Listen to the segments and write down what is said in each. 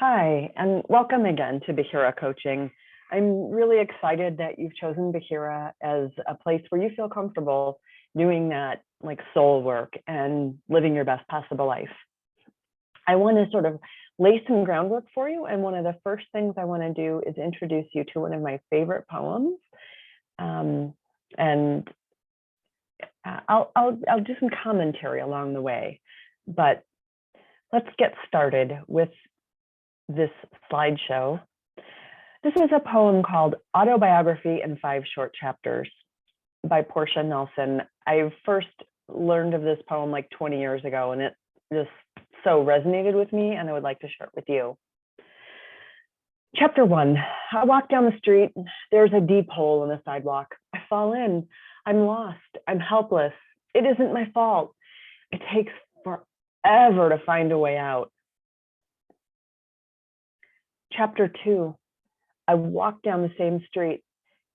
Hi, and welcome again to Bahira Coaching. I'm really excited that you've chosen Bahira as a place where you feel comfortable doing that like soul work and living your best possible life. I want to sort of lay some groundwork for you, and one of the first things I want to do is introduce you to one of my favorite poems. And I'll do some commentary along the way, but let's get started with this slideshow. This is a poem called Autobiography in 5 Short Chapters by Portia Nelson. I first learned of this poem like 20 years ago, and it just so resonated with me, and I would like to share it with you. Chapter 1. I walk down the street. There's a deep hole in the sidewalk. I fall in. I'm lost. I'm helpless. It isn't my fault. It takes forever to find a way out. Chapter 2. I walk down the same street.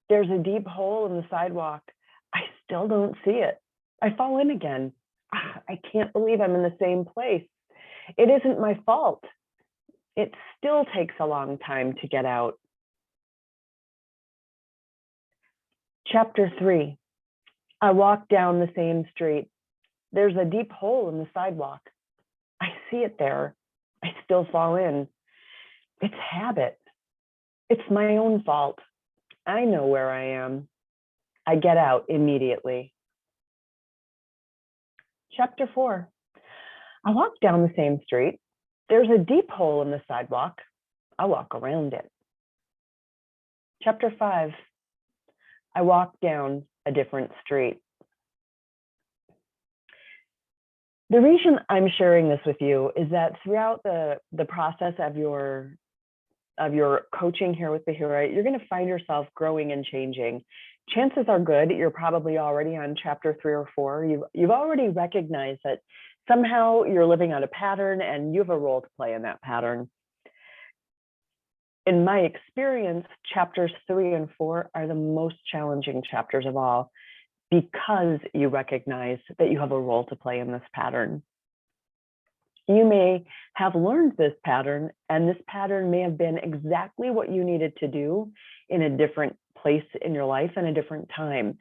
There's a deep hole in the sidewalk. I still don't see it. I fall in again. I can't believe I'm in the same place. It isn't my fault. It still takes a long time to get out. Chapter 3. I walk down the same street. There's a deep hole in the sidewalk. I see it there. I still fall in. It's habit. It's my own fault. I know where I am. I get out immediately. Chapter 4. I walk down the same street. There's a deep hole in the sidewalk. I walk around it. Chapter 5. I walk down a different street. The reason I'm sharing this with you is that throughout the process of your coaching here with Bahira, you're going to find yourself growing and changing. Chances are good you're probably already on chapter 3 or 4. You've already recognized that somehow you're living out a pattern and you have a role to play in that pattern. In my experience, chapters 3 and 4 are the most challenging chapters of all because you recognize that you have a role to play in this pattern. You may have learned this pattern, and this pattern may have been exactly what you needed to do in a different place in your life and a different time.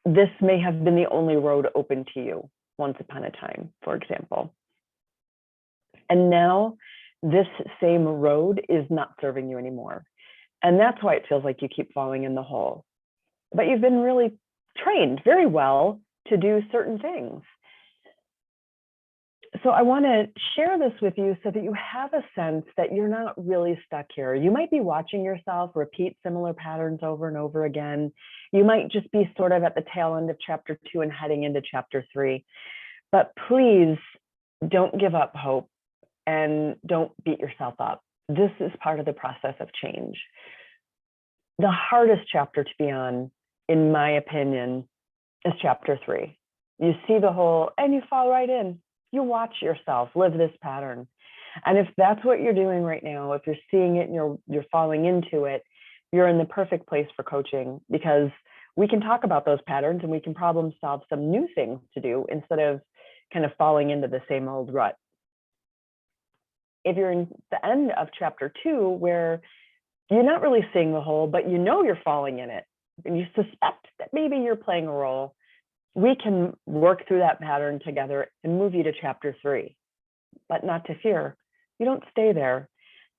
This may have been the only road open to you once upon a time, for example. And now this same road is not serving you anymore. And that's why it feels like you keep falling in the hole. But you've been really trained very well to do certain things. So I want to share this with you so that you have a sense that you're not really stuck here. You might be watching yourself repeat similar patterns over and over again. You might just be sort of at the tail end of chapter 2 and heading into chapter 3. But please don't give up hope and don't beat yourself up. This is part of the process of change. The hardest chapter to be on, in my opinion, is chapter 3. You see the hole and you fall right in. You watch yourself live this pattern. And if that's what you're doing right now, if you're seeing it and you're falling into it, you're in the perfect place for coaching, because we can talk about those patterns and we can problem solve some new things to do instead of kind of falling into the same old rut. If you're in the end of chapter 2, where you're not really seeing the hole, but you know you're falling in it, and you suspect that maybe you're playing a role, we can work through that pattern together and move you to chapter 3, but not to fear. You don't stay there.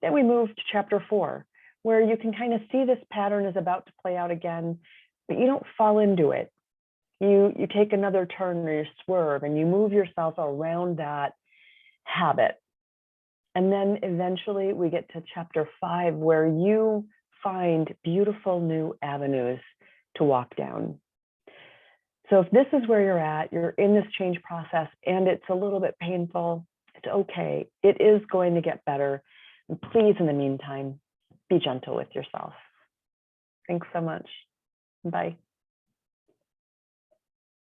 Then we move to chapter 4, where you can kind of see this pattern is about to play out again, but you don't fall into it. You take another turn or you swerve and you move yourself around that habit. And then eventually we get to chapter 5, where you find beautiful new avenues to walk down. So if this is where you're in this change process and it's a little bit painful, it's okay. It is going to get better. And please, in the meantime, be gentle with yourself. Thanks so much. Bye.